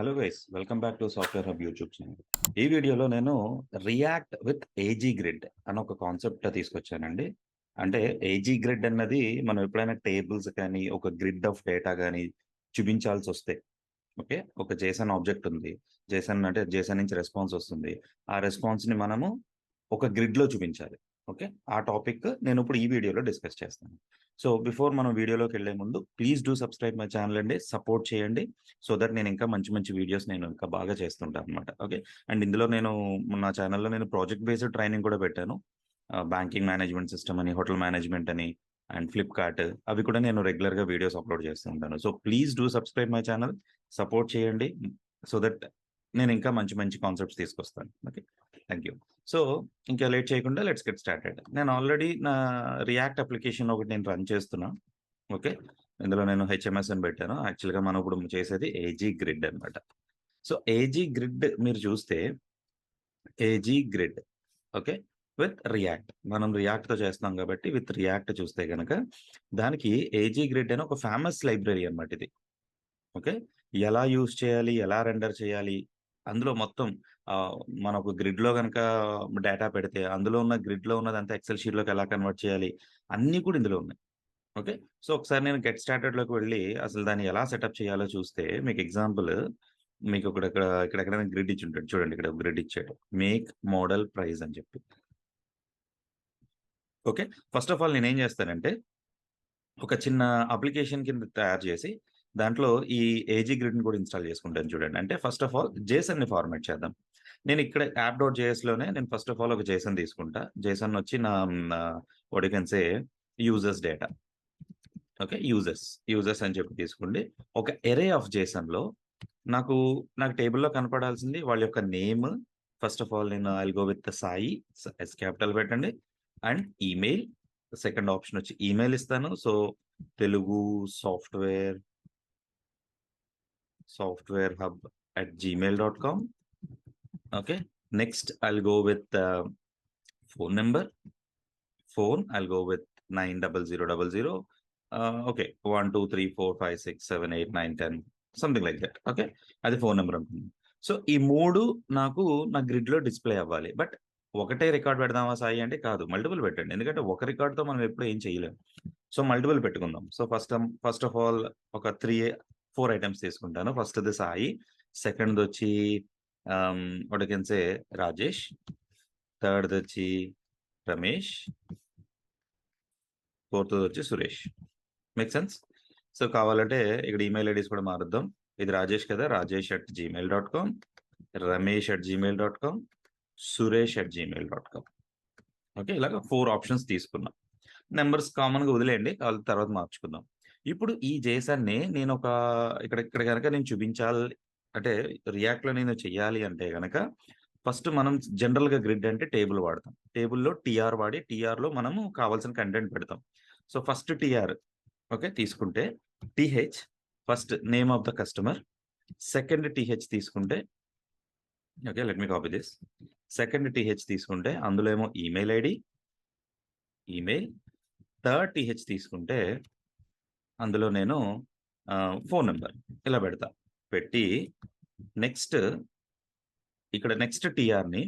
Hello guys, welcome back to software hub YouTube channel. ఈ వీడియోలో నేను రియాక్ట్ విత్ ఏజీ గ్రిడ్ అని ఒక కాన్సెప్ట్ తీసుకొచ్చానండి. అంటే ఏజీ గ్రిడ్ అన్నది మనం ఎప్పుడైనా టేబుల్స్ కానీ ఒక గ్రిడ్ ఆఫ్ డేటా కానీ చూపించాల్సి వస్తే, ఓకే, ఒక జేసన్ ఆబ్జెక్ట్ ఉంది. జేసన్ అంటే జేసన్ నుంచి రెస్పాన్స్ వస్తుంది. ఆ రెస్పాన్స్ ని మనము ఒక గ్రిడ్ లో చూపించాలి. ఓకే, ఆ టాపిక్ నేను ఇప్పుడు ఈ వీడియోలో డిస్కస్ చేస్తాను. సో బిఫోర్ మనం వీడియోలోకి వెళ్లే ముందు please do subscribe my channel అండి, సపోర్ట్ చేయండి. సో దట్ నేను ఇంకా మంచి మంచి వీడియోస్ నేను ఇంకా బాగా చేస్తుంటాను అనమాట. ఓకే, అండ్ ఇందులో నేను నా ఛానల్లో నేను ప్రాజెక్ట్ బేస్డ్ ట్రైనింగ్ కూడా పెట్టాను. బ్యాంకింగ్ మేనేజ్మెంట్ సిస్టమ్ అని, హోటల్ మేనేజ్మెంట్ అని, అండ్ ఫ్లిప్కార్ట్, అవి కూడా నేను రెగ్యులర్ గా వీడియోస్ అప్లోడ్ చేస్తూ ఉంటాను. So please do subscribe my channel, support చేయండి. సో దట్ నేను ఇంకా మంచి మంచి కాన్సెప్ట్స్ తీసుకొస్తాను. Okay, thank you. సో ఇంకా లేట్ చేయకుండా లెట్స్ గెట్ స్టార్టెడ్. నేను ఆల్రెడీ నా రియాక్ట్ అప్లికేషన్ ఒకటి నేను రన్ చేస్తున్నా. ఓకే, ఇందులో నేను హెచ్ఎంఎస్ అని పెట్టాను. యాక్చువల్గా మనం ఇప్పుడు చేసేది ఏజీ గ్రిడ్ అనమాట. సో ఏజీ గ్రిడ్ మీరు చూస్తే, AG grid, okay, with React, మనం రియాక్ట్ తో చేస్తున్నాం కాబట్టి విత్ రియాక్ట్ చూస్తే కనుక దానికి ఏజీ గ్రిడ్ అని ఒక ఫేమస్ లైబ్రరీ అనమాట ఇది. ఓకే, ఎలా యూజ్ చేయాలి, ఎలా రెండర్ చేయాలి, అందులో మొత్తం మనకు గ్రిడ్ లో కనుక డేటా పెడితే అందులో ఉన్న గ్రిడ్ లో ఉన్నదంతా ఎక్సెల్ షీట్ లోకి ఎలా కన్వర్ట్ చేయాలి, అన్ని కూడా ఇందులో ఉన్నాయి. ఓకే, సో ఒకసారి నేను గెట్ స్టార్టెడ్ లోకి వెళ్ళి అసలు దాన్ని ఎలా సెటప్ చేయాలో చూస్తే, మీకు ఎగ్జాంపుల్, మీకు ఇక్కడెక్కడైనా గ్రిడ్ ఇచ్చి ఉంటాడు చూడండి. ఇక్కడ గ్రిడ్ ఇచ్చాడు, మేక్ మోడల్ ప్రైస్ అని చెప్పి. ఓకే, ఫస్ట్ ఆఫ్ ఆల్ నేను ఏం చేస్తానంటే ఒక చిన్న అప్లికేషన్ కింద తయారు చేసి దాంట్లో ఈ ఏజీ గ్రిడ్ ని కూడా ఇన్స్టాల్ చేసుకుంటాను చూడండి. అంటే ఫస్ట్ ఆఫ్ ఆల్ జేసన్ ని ఫార్మాట్ చేద్దాం. నేను ఇక్కడ యాప్.js లోనే నేను ఫస్ట్ ఆఫ్ ఆల్ ఒక జేసన్ తీసుకుంటా. జేసన్ వచ్చి నా what you can say users data. Okay, users అని చెప్పి తీసుకోండి. ఒక ఎరే ఆఫ్ జేసన్ లో నాకు నాకు టేబుల్లో కనపడాల్సింది వాళ్ళ యొక్క నేమ్. ఫస్ట్ ఆఫ్ ఆల్ నేను I go with Sai, yes capital పెట్టండి, అండ్ ఈమెయిల్. సెకండ్ ఆప్షన్ వచ్చి ఈమెయిల్ ఇస్తాను. So Telugu software hub @gmail.com. Okay, next I'll go with phone number. Phone I'll go with 90000. Okay, 1 2 3 4 5 6 7 8 9 10, something like that. Okay, అది phone number ఉంటుంది. So ఈ మూడు నాకు నా grid లో డిస్ప్లే అవ్వాలి. బట్ ఒకటే రికార్డ్ పెడదామా సాయి అంటే కాదు, మల్టిపుల్ పెట్టండి. ఎందుకంటే ఒక రికార్డ్ తో మనం ఎప్పుడు ఏం చేయలేము. సో మల్టిపుల్ పెట్టుకుందాం. సో ఫస్ట్ ఆఫ్ ఆల్ ఒక 4 ఐటమ్స్ తీసుకుంటాను. ఫస్ట్ది సాయి, సెకండ్ వచ్చి what can say Rajesh, third వచ్చి రమేష్, ఫోర్త్ వచ్చి సురేష్. Make sense? సో కావాలంటే ఇక్కడ ఈమెయిల్ ఐడీస్ కూడా మారుద్దాం. ఇది రాజేష్ కదా, rajesh@gmail.com, ramesh@gmail.com, suresh@gmail.com. ఓకే, ఇలాగ 4 ఆప్షన్స్ తీసుకున్నాం. నెంబర్స్ కామన్ గా వదిలేయండి, తర్వాత మార్చుకుందాం. ఇప్పుడు ఈ జేసన్ ని నేను ఇక్కడ కనుక నేను చూపించాలి అంటే, రియాక్ట్ లో నేను చెయ్యాలి అంటే గనక ఫస్ట్ మనం జనరల్ గా గ్రిడ్ అంటే టేబుల్ వాడతాం. టేబుల్లో టీఆర్ వాడి టీఆర్ లో మనము కావాల్సిన కంటెంట్ పెడతాం. సో ఫస్ట్ టీఆర్, ఓకే, తీసుకుంటే TH, first name of the customer. Second TH తీసుకుంటే, okay, let me copy this. Second TH తీసుకుంటే అందులో ఏమో email ID, email. Third TH తీసుకుంటే అందులో నేను ఫోన్ నెంబర్ ఇలా పెడతా. పెట్టి నెక్స్ట్ ఇక్కడ నెక్స్ట్ టీఆర్ ని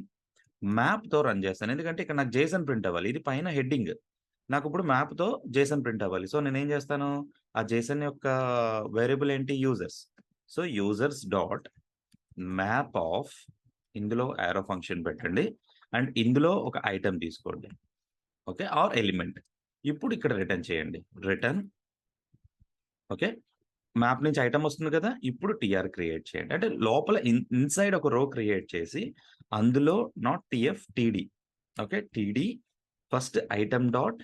మ్యాప్ తో రన్ చేస్తాను. ఎందుకంటే ఇక్కడ నాకు జేసన్ ప్రింట్ అవ్వాలి. ఇది పైన హెడ్డింగ్, నాకు ఇప్పుడు మ్యాప్ తో జేసన్ ప్రింట్ అవ్వాలి. సో నేను ఏం చేస్తాను, ఆ జేసన్ యొక్క వేరియబుల్ ఏంటి, users. So users dot map of, ఇందులో యారో ఫంక్షన్ పెట్టండి, అండ్ ఇందులో ఒక ఐటమ్ తీసుకోండి. Okay, are element. ఇప్పుడు ఇక్కడ రిటర్న్ చేయండి, రిటర్న్. ఓకే, మ్యాప్ నుంచి ఐటమ్ వస్తుంది కదా, ఇప్పుడు టీఆర్ క్రియేట్ చేయండి. అంటే లోపల ఇన్సైడ్ ఒక రో క్రియేట్ చేసి అందులో not TF TD, okay, TD first item dot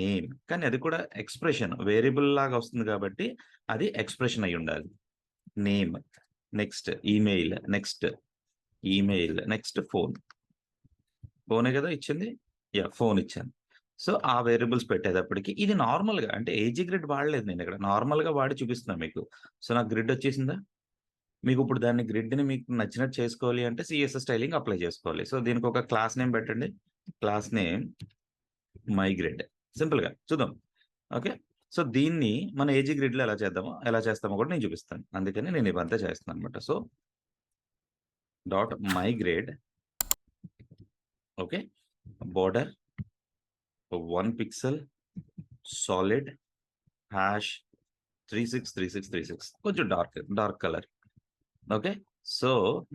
name. కానీ అది కూడా ఎక్స్ప్రెషన్ వేరియబుల్ లాగా వస్తుంది కాబట్టి అది ఎక్స్ప్రెషన్ అయి ఉండాలి. నేమ్, నెక్స్ట్ ఈమెయిల్, నెక్స్ట్ ఫోనే కదా ఇచ్చింది, యా ఫోన్ ఇచ్చాను. సో ఆ వేరియబుల్స్ పెట్టేటప్పటికి ఇది నార్మల్ గా, అంటే ఏజీ గ్రిడ్ వాడలేదు నేను, ఇక్కడ నార్మల్ గా వాడి చూపిస్తున్నాను మీకు. సో నాకు గ్రిడ్ వచ్చేసిందా. మీకు ఇప్పుడు దాన్ని గ్రిడ్ ని మీకు నచ్చినట్టు చేసుకోవాలి అంటే సిఎస్ఎస్ స్టైలింగ్ అప్లై చేసుకోవాలి. సో దీనికి ఒక క్లాస్ నేమ్ పెట్టండి, class name my grid. Simple గా చూద్దాం. ఓకే, సో దీన్ని మన ఏజీ గ్రిడ్లో ఎలా చేస్తామో కూడా నేను చూపిస్తాను. అందుకని నేను ఇవంతా చేస్తాను అనమాట. So dot my grid, okay, border 1 pixel solid hash 363636 కొంచెం dark colour. Okay. So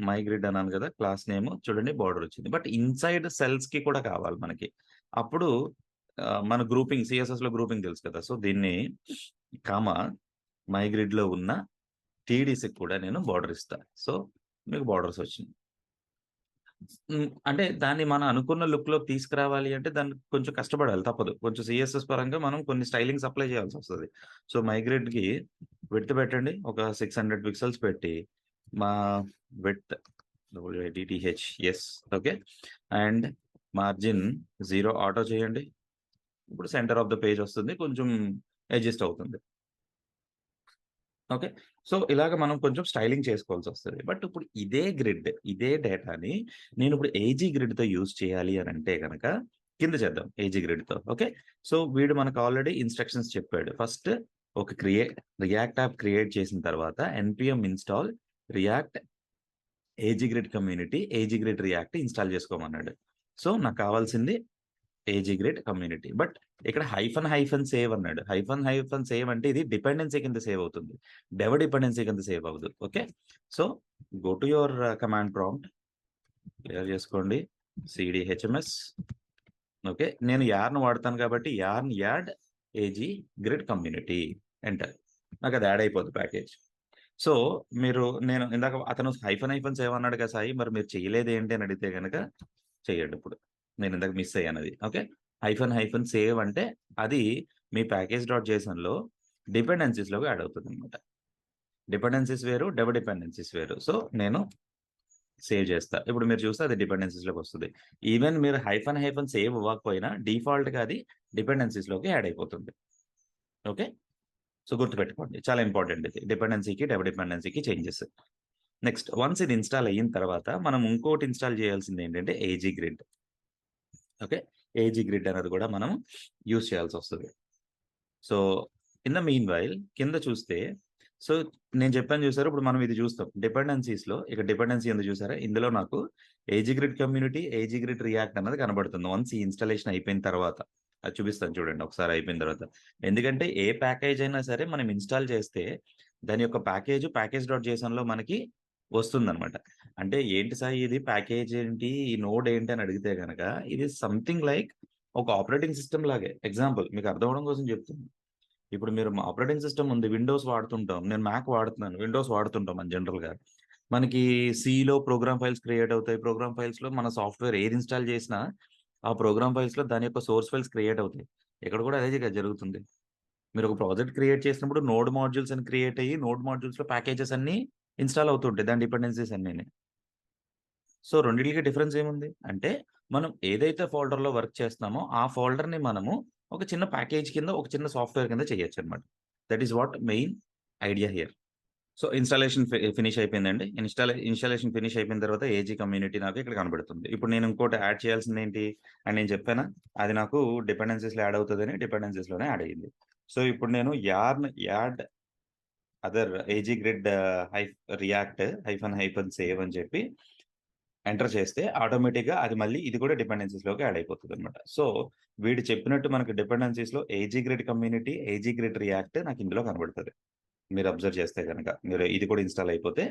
my grid అన్నాను కదా, క్లాస్ నేమ్ చూడండి బోర్డర్ వచ్చింది. బట్ ఇన్సైడ్ సెల్స్ కి కూడా కావాలి మనకి. అప్పుడు మన గ్రూపింగ్ సిఎస్ఎస్ లో గ్రూపింగ్ తెలుసు కదా. సో దీన్ని కామా మైగ్రిడ్ లో ఉన్న టీడీసీకి కూడా నేను బార్డర్ ఇస్తా. సో మీకు బార్డర్స్ వచ్చింది. అంటే దాన్ని మనం అనుకున్న లుక్ లో తీసుకురావాలి అంటే దాన్ని కొంచెం కష్టపడాలి, తప్పదు. కొంచెం సిఎస్ఎస్ పరంగా మనం కొన్ని స్టైలింగ్స్ అప్లై చేయాల్సి వస్తుంది. సో మైగ్రేడ్ కి విడ్త్ పెట్టండి, ఒక 600 పిక్సెల్స్ పెట్టి మా విడ్త్ డిటిహెచ్ ఎస్, ఓకే, అండ్ మార్జిన్ 0 ఆటో చేయండి. ఇప్పుడు సెంటర్ ఆఫ్ ద పేజ్ వస్తుంది, కొంచెం అడ్జస్ట్ అవుతుంది. ఓకే. సో ఇలాగ మనం కొంచెం స్టైలింగ్ చేసుకోవాల్సి వస్తుంది. బట్ ఇప్పుడు ఇదే డేటాని నేను ఇప్పుడు ఏజీ గ్రిడ్తో యూజ్ చేయాలి అని అంటే కనుక కింద చేద్దాం ఏజీ గ్రిడ్తో. ఓకే. సో వీడు మనకు ఆల్రెడీ ఇన్స్ట్రక్షన్స్ చెప్పాడు. ఫస్ట్ ఒక రియాక్ట్ యాప్ క్రియేట్ చేసిన తర్వాత npm install React AG grid community AG grid React install చేసుకోమన్నాడు. సో నాకు కావాల్సింది ఏజీ గ్రిడ్ కమ్యూనిటీ. బట్ ఇక్కడ హైఫన్ సేవ్ అన్నాడు. హైఫన్ సేవ్ అంటే ఇది డిపెండెన్సీ కింద సేవ్ అవుతుంది, డెవ డిపెండెన్సీ కింద సేవ్ అవ్వదు. Okay. So go to your command prompt, clear చేసుకోండి, cdhms. ఓకే. నేను యార్న్ వాడతాను కాబట్టి add AG grid community, enter. నాకు అది యాడ్ అయిపోతుంది ప్యాకేజ్. సో నేను ఇందాక అతను హైఫన్ సేవ్ అన్నాడు కదా సాయి, మరి మీరు చేయలేదు ఏంటి అని అడిగితే కనుక చేయండి. ఇప్పుడు నేను ఇందాక మిస్ అయ్యాను. ఓకే. హైఫన్ సేవ్ అంటే అది మీ ప్యాకేజ్ డాట్ జేసన్లో డిపెండెన్సీస్లోకి యాడ్ అవుతుంది అనమాట. డిపెండెన్సీస్ వేరు, డెవ డిపెండెన్సీస్ వేరు. సో నేను సేవ్ చేస్తా. ఇప్పుడు మీరు చూస్తే అది డిపెండెన్సీస్లోకి వస్తుంది. ఈవెన్ మీరు హైఫన్ సేవ్ అవ్వకపోయినా డిఫాల్ట్గా అది డిపెండెన్సీస్లోకి యాడ్ అయిపోతుంది. ఓకే. సో గుర్తుపెట్టుకోండి, చాలా ఇంపార్టెంట్ ఇది, డిపెండెన్సీకి డెవ డిపెండెన్సీకి చేంజెస్. నెక్స్ట్ వన్స్ ఇది ఇన్స్టాల్ అయిన తర్వాత మనం ఇంకోటి ఇన్స్టాల్ చేయాల్సింది ఏంటంటే AG grid. Okay. AG grid అనేది కూడా మనం యూజ్ చేయాల్సి వస్తుంది. So in the meanwhile కింద చూస్తే, సో నేను చెప్పాను చూసారు, ఇప్పుడు మనం ఇది చూస్తాం డిపెండెన్సీస్లో. ఇక డిపెండెన్సీ ఎందుకు చూసారా, ఇందులో నాకు AG grid community AG grid React అన్నది కనబడుతుంది వన్స్ ఈ ఇన్స్టాలేషన్ అయిపోయిన తర్వాత. అది చూపిస్తాను చూడండి ఒకసారి అయిపోయిన తర్వాత. ఎందుకంటే ఏ ప్యాకేజ్ అయినా సరే మనం ఇన్స్టాల్ చేస్తే దాని యొక్క ప్యాకేజ్ డాట్ జేసన్లో మనకి వస్తుందన్నమాట. అంటే ఏంటి సాయి ఇది ప్యాకేజ్ ఏంటి, ఈ నోడ్ ఏంటి అని అడిగితే కనుక ఇది సంథింగ్ లైక్ ఒక ఆపరేటింగ్ సిస్టమ్ లాగే. ఎగ్జాంపుల్ మీకు అర్థం అవడం కోసం చెప్తుంది. ఇప్పుడు మీరు ఆపరేటింగ్ సిస్టమ్ ఉంది, విండోస్ వాడుతుంటాం, నేను మ్యాక్ వాడుతున్నాను, విండోస్ వాడుతుంటాం అని జనరల్గా. మనకి సిలో ప్రోగ్రామ్ ఫైల్స్ క్రియేట్ అవుతాయి. ప్రోగ్రామ్ ఫైల్స్లో మన సాఫ్ట్వేర్ ఏది ఇన్స్టాల్ చేసినా ఆ ప్రోగ్రామ్ ఫైల్స్లో దాని యొక్క సోర్స్ ఫైల్స్ క్రియేట్ అవుతాయి. ఇక్కడ కూడా అదే జరుగుతుంది. మీరు ఒక ప్రాజెక్ట్ క్రియేట్ చేసినప్పుడు నోడ్ మాడ్యూల్స్ అని క్రియేట్ అయ్యి నోడ్ మాడ్యూల్స్లో ప్యాకేజెస్ అన్ని ఇన్స్టాల్ అవుతుంటాయి, దాని డిపెండెన్సీస్ అన్నీ. సో రెండింటికి డిఫరెన్స్ ఏముంది అంటే, మనం ఏదైతే ఫోల్డర్లో వర్క్ చేస్తున్నామో ఆ ఫోల్డర్ని మనము ఒక చిన్న ప్యాకేజ్ కింద, ఒక చిన్న సాఫ్ట్వేర్ కింద చేయొచ్చు అనమాట. That is what main idea here. So installation finish అయిపోయిందండి. ఇన్స్టాలేషన్ ఫినిష్ అయిపోయిన తర్వాత ఏజీ కమ్యూనిటీ నాకు ఇక్కడ కనబడుతుంది. ఇప్పుడు నేను ఇంకోటి యాడ్ చేయాల్సింది ఏంటి అని నేను చెప్పానా, అది నాకు డిపెండెన్సీస్లో యాడ్ అవుతుందని డిపెండెన్సీస్లోనే యాడ్ అయ్యింది. సో ఇప్పుడు నేను add other AG grid React hyphen save అని చెప్పి ఎంటర్ చేస్తే ఆటోమేటిక్గా అది మళ్ళీ ఇది కూడా డిపెండెన్సీస్లోకి యాడ్ అయిపోతుంది అనమాట. సో వీడు చెప్పినట్టు మనకు డిపెండెన్సీస్లో AG grid community AG grid React నాకు ఇందులో కనబడుతుంది. మీరు అబ్జర్వ్ చేస్తే కనుక, మీరు ఇది కూడా ఇన్స్టాల్ అయిపోతే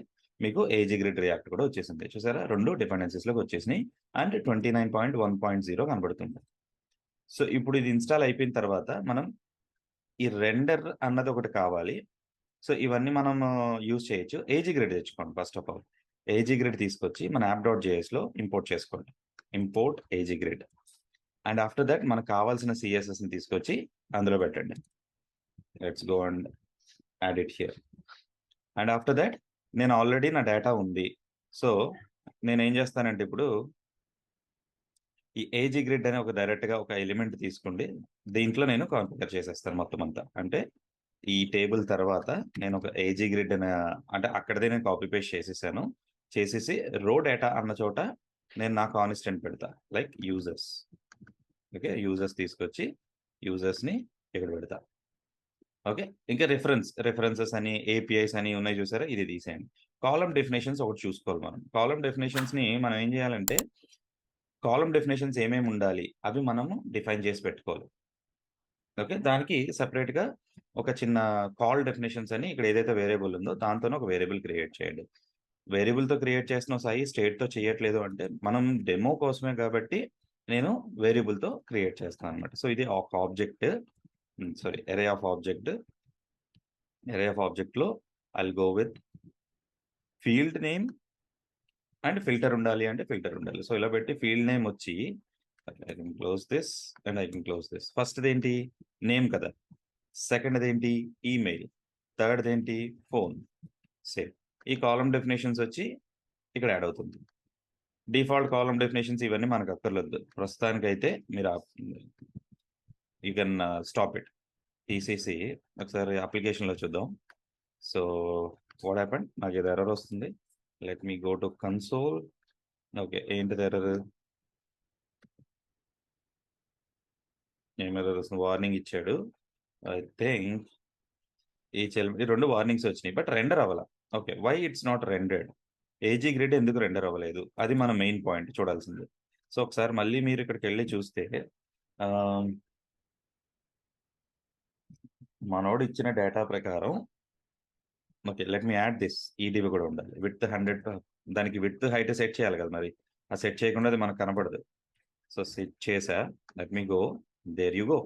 మీకు ఏజీ గ్రిడ్ రియాక్ట్ కూడా వచ్చేసింది. చూసారా, రెండు డిపెండెన్సీస్లోకి వచ్చేసినాయి అండ్ 29.1.0 కనబడుతుంది. సో ఇప్పుడు ఇది ఇన్స్టాల్ అయిపోయిన తర్వాత మనం ఈ రెండర్ అన్నది ఒకటి కావాలి. సో ఇవన్నీ మనం యూజ్ చేయొచ్చు. ఏజీ గ్రిడ్ తెచ్చుకోండి first of all. AG grid తీసుకొచ్చి మన యాప్.js లో ఇంపోర్ట్ చేసుకోండి. Import AG grid. And after that మనకు కావాల్సిన సిఎస్ఎస్ని తీసుకొచ్చి అందులో పెట్టండి. Let's go and add it here. And after that నేను ఆల్రెడీ నా డేటా ఉంది. సో నేను ఏం చేస్తానంటే ఇప్పుడు ఈ ఏజీ గ్రిడ్ అనే ఒక డైరెక్ట్గా ఒక ఎలిమెంట్ తీసుకోండి, దీంట్లో నేను కాన్ఫిగర్ చేసేస్తాను మొత్తం అంతా. అంటే ఈ టేబుల్ తర్వాత నేను ఒక ఏజీ గ్రిడ్ అంటే అక్కడదే నేను కాపీ పేస్ట్ చేసేసి రో డేటా అన్న చోట నేను నా కాన్స్టెంట్ పెడతా, లైక్ యూజర్స్. ఓకే, యూజర్స్ తీసుకొచ్చి యూజర్స్ని ఇక్కడ పెడతా. ఓకే. ఇంకా రిఫరెన్సెస్ అని, ఏపీఐస్ అని ఉన్నాయి చూసారా? ఇది తీసేయండి. కాలమ్ డెఫినిషన్స్ ఒకటి చూసుకోవాలి మనం. కాలమ్ డెఫినిషన్స్‌ని మనం ఏం చేయాలంటే, కాలమ్ డెఫినిషన్స్ ఏమేమి ఉండాలి? అవి మనము డిఫైన్ చేసి పెట్టుకోవాలి. ఓకే. దానికి సెపరేట్‌గా ఒక చిన్న కాల్ డెఫినిషన్స్ అని ఇక్కడ ఏదైతే వేరియబుల్ ఉందో దాంతోనే ఒక వేరియబుల్ క్రియేట్ చేయండి. వేరియబుల్‌తో క్రియేట్ చేస్తున్నావు సాయి స్టేట్‌తో చేయట్లేదు అంటే, మనం డెమో కోసమే కాబట్టి నేను వేరియబుల్‌తో క్రియేట్ చేస్తాననమాట. సో, ఇది ఒక ఆబ్జెక్ట్ సారీ అరే ఆఫ్ ఆబ్జెక్ట్‌లో I'll go with field name and filter ఉండాలి అంటే ఫిల్టర్ ఉండాలి. సో, ఇలా పెట్టి ఫీల్డ్ నేమ్ వచ్చి I can close this and I can close this. ఫస్ట్‌దేంటి నేమ్ కదా! సెకండ్‌దేంటి ఈమెయిల్. థర్డ్‌దేంటి ఫోన్. సేమ్. ఈ కాలమ్ డెఫినిషన్స్ వచ్చి ఇక్కడ యాడ్ అవుతుంది. డిఫాల్ట్ కాలమ్ డెఫినిషన్స్ ఇవన్నీ మనకు అక్కర్లేదు. ప్రస్తుతానికైతే మీరు యూ కెన్ స్టాప్ ఇట్. తీసేసి ఒకసారి అప్లికేషన్‌లో చూద్దాం. So, what happened? నాకేదో ఎర్రర్ వస్తుంది. Let me go to console. Okay. ఏంటిది ఎర్రర్? ఏం ఎర్రర్ వస్తుంది? వార్నింగ్ ఇచ్చాడు. ఐ థింక్ ఈ 2 వార్నింగ్స్ వచ్చినాయి. బట్ రెండర్ అవ్వల. Okay. Why it's not rendered? AG Grid ఎందుకు రెండర్ అవ్వలేదు? అది మన మెయిన్ పాయింట్ చూడాల్సింది. సో, ఒకసారి మళ్ళీ మీరు ఇక్కడికెళ్ళి చూస్తే ఆహ్, మనోడు ఇచ్చిన డేటా ప్రకారం okay. Let me add this. EDB కూడా ఉండాలి. విడ్త్ 100 దానికి విడ్త్, హైట్ సెట్ చేయాలి కదా మరి. ఆ సెట్ చేయకుండా అది మనకు కనపడదు. సో, సెట్ చేశా. Let me go. There you go.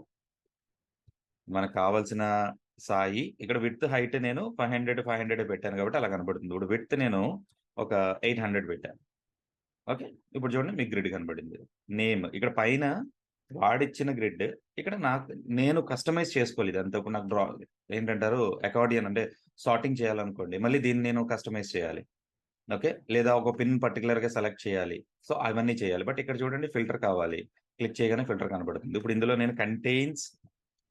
మనకు కావాల్సిన సాయి ఇక్కడ విడ్త్, హైట్ నేను 500, 500 పెట్టాను కాబట్టి అలా కనపడుతుంది. ఇప్పుడు విడ్త్ నేను ఒక 800 పెట్టాను. ఓకే. ఇప్పుడు చూడండి మీకు గ్రిడ్ కనపడింది. నేమ్ ఇక్కడ పైన వాడిచ్చిన గ్రిడ్. ఇక్కడ నేను కస్టమైజ్ చేసుకోవాలి ఇదంతా. ఇప్పుడు నాకు ఏంటంటారు అకార్డియన్ అంటే సార్టింగ్ చేయాలనుకోండి. మళ్ళీ దీన్ని నేను కస్టమైజ్ చేయాలి. ఓకే. లేదా ఒక పిన్ పర్టిక్యులర్‌గా సెలెక్ట్ చేయాలి. సో, అవన్నీ చేయాలి. బట్ ఇక్కడ చూడండి ఫిల్టర్ కావాలి. క్లిక్ చేయగానే ఫిల్టర్ కనపడుతుంది. ఇప్పుడు ఇందులో నేను కంటెయిన్స్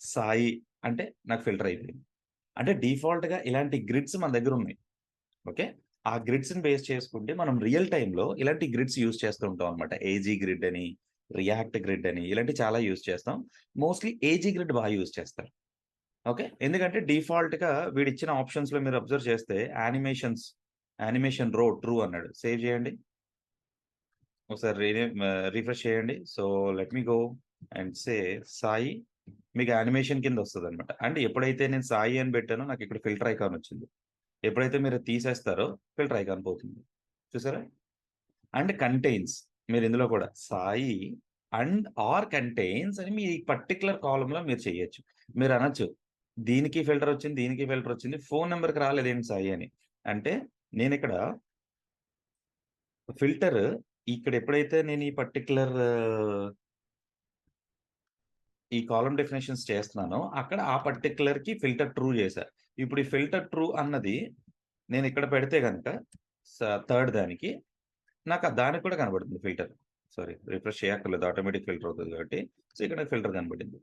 సాయి అంటే నాకు ఫిల్టర్ అయిపోయింది. అంటే డిఫాల్ట్‌గా ఇలాంటి గ్రిడ్స్ మన దగ్గర ఉన్నాయి. ఓకే. ఆ గ్రిడ్స్‌ని బేస్ చేసుకుంటే మనం రియల్ టైమ్‌లో ఇలాంటి గ్రిడ్స్ యూజ్ చేస్తూ ఉంటాం అన్నమాట. ఏజీ గ్రిడ్ అని, రియాక్ట్ గ్రిడ్ అని ఇలాంటివి చాలా యూజ్ చేస్తాం. మోస్ట్‌లీ ఏజీ గ్రిడ్ బాగా యూజ్ చేస్తారు. ఓకే. ఎందుకంటే డిఫాల్ట్‌గా వీడిచ్చిన ఆప్షన్స్‌లో మీరు అబ్జర్వ్ చేస్తే యానిమేషన్ రో ట్రూ అన్నాడు. సేవ్ చేయండి. ఒకసారి రిఫ్రెష్ చేయండి. So, let me go and say Sai మీకు యానిమేషన్ కింద వస్తదన్నమాట. అంటే ఎప్పుడైతే నేను సాయి అని పెట్టానో నాకు ఇక్కడ ఫిల్టర్ ఐకాన్ వచ్చింది. ఎప్పుడైతే మీరు తీసేస్తారో ఫిల్టర్ ఐకాన్ పోతుంది. చూసారా? అండ్ కంటెయిన్స్ మీరు ఇందులో కూడా సాయి ఆర్ కంటెయిన్స్ అని మీ పర్టిక్యులర్ కాలమ్‌లో మీరు చేయొచ్చు. మీరు అనొచ్చు. దీనికి ఫిల్టర్ వచ్చింది, దీనికి ఫిల్టర్ వచ్చింది. ఫోను నంబర్‌కి రాలేదేంటి సాయి అని. అంటే నేనిక్కడ ఫిల్టర్ ఇక్కడ ఎప్పుడైతే నేను ఈ పర్టిక్యులర్ ఈ కాలమ్ డెఫినిషన్స్ చేస్తున్నానో అక్కడ ఆ పర్టిక్యులర్‌కి ఫిల్టర్ ట్రూ చేశా. ఇప్పుడు ఈ ఫిల్టర్ ట్రూ అన్నది నేనిక్కడ పెడితే గనక స థర్డ్ దానికి నాకు దానికి కూడా కనబడుతుంది ఫిల్టర్. సారీ రిఫ్రెష్ చేయక్కర్లేదు. ఆటోమేటిక్ ఫిల్టర్ అవుతది కాబట్టి. సో, ఇక్కడ నాకు ఫిల్టర్ కనపడింది.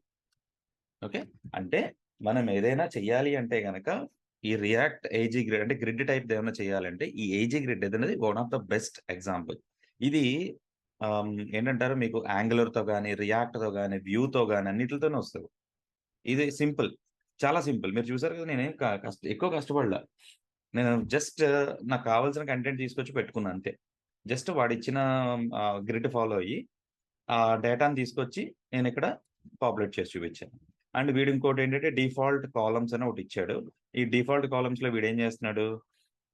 ఓకే. అంటే మనం ఏదైనా చెయ్యాలి అంటే గనక ఈ రియాక్ట్ ఏజీ గ్రిడ్ అంటే గ్రిడ్ టైప్‌ది ఏమన్నా చేయాలంటే ఈ ఏజీ గ్రిడ్ అనేది one of the best example. ఇది ఏంటంటారు మీకు యాంగులర్‌తో గాని, రియాక్ట్‌తో గాని, వ్యూతో గాని అన్నిట్లితోనే వస్తది. ఇది సింపుల్. చాలా సింపుల్. మీరు చూసారు కదా! నేనేం ఎక్కువ కష్టపడల. నేను జస్ట్ నాకు కావాల్సిన కంటెంట్ తీసుకొచ్చి పెట్టుకున్నా అంతే. జస్ట్ వాడిచ్చిన గ్రిడ్ ఫాలో అయ్యి, ఆ డేటాను తీసుకొచ్చి నేనిక్కడ పాపులేట్ చేసి చూపించాను. అండ్ వీడు ఇంకోటేంటంటే డిఫాల్ట్ కాలమ్స్ అని ఒకటిచ్చాడు. ఈ డిఫాల్ట్ కాలమ్స్‌లో వీడేం చేస్తున్నాడు?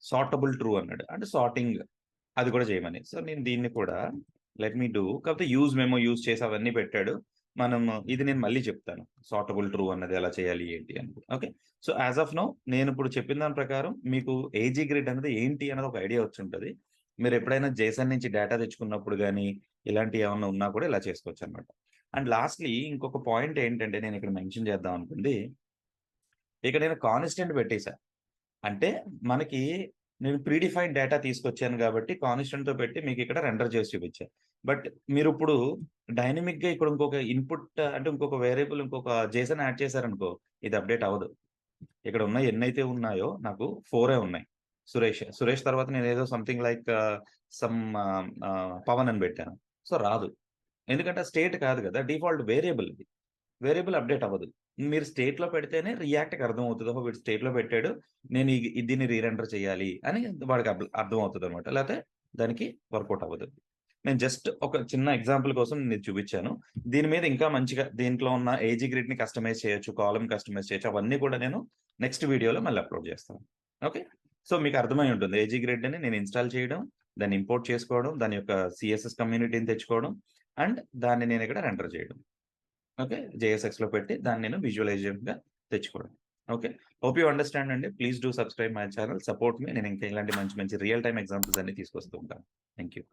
సార్టబుల్ ట్రూ అన్నాడు. అంటే సార్టింగ్ అది కూడా చేయమని. సో, నేను దీన్ని కూడా లెట్ మీ డూ కాకపోతే యూజ్ మెమో యూజ్ చేసి అవన్నీ పెట్టాడు. మనం ఇది నేను మళ్ళీ చెప్తాను. సార్టబుల్ ట్రూ అన్నది ఎలా చేయాలి ఏంటి అని. Okay. So, as of now నేనిప్పుడు చెప్పిన దాని ప్రకారం మీకు ఏజీ గ్రిడ్ అనేది ఏంటి అన్నది ఒక ఐడియా వచ్చుంటది. మీరెప్పుడైనా జేసన్ నుంచి డేటా తెచ్చుకున్నప్పుడు గాని, ఇలాంటియేమన్నా ఉన్నా కూడా ఇలా చేసుకోవచ్చనమాట. అండ్ లాస్ట్‌లీ ఇంకొక పాయింట్ ఏంటంటే నేనిక్కడ మెన్షన్ చేద్దాం అనుకుంది, ఇక నేను కాన్స్టెంట్ పెట్టేసా. అంటే మనకి నేను ప్రీడిఫైన్డ్ డేటా తీసుకొచ్చాను గాబట్టి, కాన్స్టెంట్‌తో పెట్టి మీకిక్కడ రెండర్ చేసి చూపిచ్చా. బట్ మీరిప్పుడు డైనమిక్‌గా ఇక్కడ ఇంకొక ఇన్‌పుట్ అంటే ఇంకొక వేరియబుల్ ఇంకొక జేసన్ యాడ్ చేశారనుకో, ఇది అప్‌డేట్ అవ్వదు. ఇక్కడ ఉన్నయి ఎన్నైతే ఉన్నాయో నాకు 4 ఉన్నాయి. సురేష్. సురేష్ తర్వాత నేనేదో సంథింగ్ లైక్ పవన్ అని పెట్టాను. సో, రాదు. ఎందుకంటే స్టేట్ కాదు గదా! డిఫాల్ట్ వేరియబుల్ ఇది. వేరియబుల్ అప్‌డేట్ అవ్వదు. మీరు స్టేట్‌లో పెడితేనే రియాక్ట్‌కి అర్థమవుతది. ఓహో! వీడు స్టేట్‌లో పెట్టాడు. నేను దీన్ని రీరెండర్ చేయాలి అని వాడికి అర్థమవుతదనమాట. లేతే దానికి వర్కౌట్ అవ్వదు. నేను జస్ట్ ఒక చిన్న ఎగ్జాంపుల్ కోసం నేను చూపిచ్చాను. దీని మీద ఇంకా మంచిగా దీంట్లో ఉన్న ఏజీ గ్రిడ్‌ని కస్టమైజ్ చేయొచ్చు. కాలమ్ కస్టమైజ్ చేయొచ్చు. అవన్నీ కూడా నేను నెక్స్ట్ వీడియోలో మళ్ళీ అప్‌లోడ్ చేస్తాను. ఓకే. సో, మీకు అర్థమై ఉంటుంది. ఏజీ గ్రిడ్‌ని నేను ఇన్‌స్టాల్ చేయడం, దాన్ని ఇంపోర్ట్ చేసుకోవడం, దాని యొక్క సీఎస్ఎస్ కమ్యూనిటీని తెచ్చుకోవడం అండ్ దాన్ని నేను ఇక్కడ రెండర్ చేయడం. ఓకే. జేఎస్ఎక్స్‌లో పెట్టి దాన్ని నేను విజువలైజేషన్‌గా తెచ్చుకోవడం. ఓకే. హోప్ యూ అండర్‌స్టాండ్ అండి. Please do subscribe my channel. Support me. నేను ఇంకా ఇలాంటి మంచి మంచి రియల్ టైమ్ ఎగ్జాంపుల్స్ అన్ని తీసుకొస్తూ ఉంటాను. Thank you.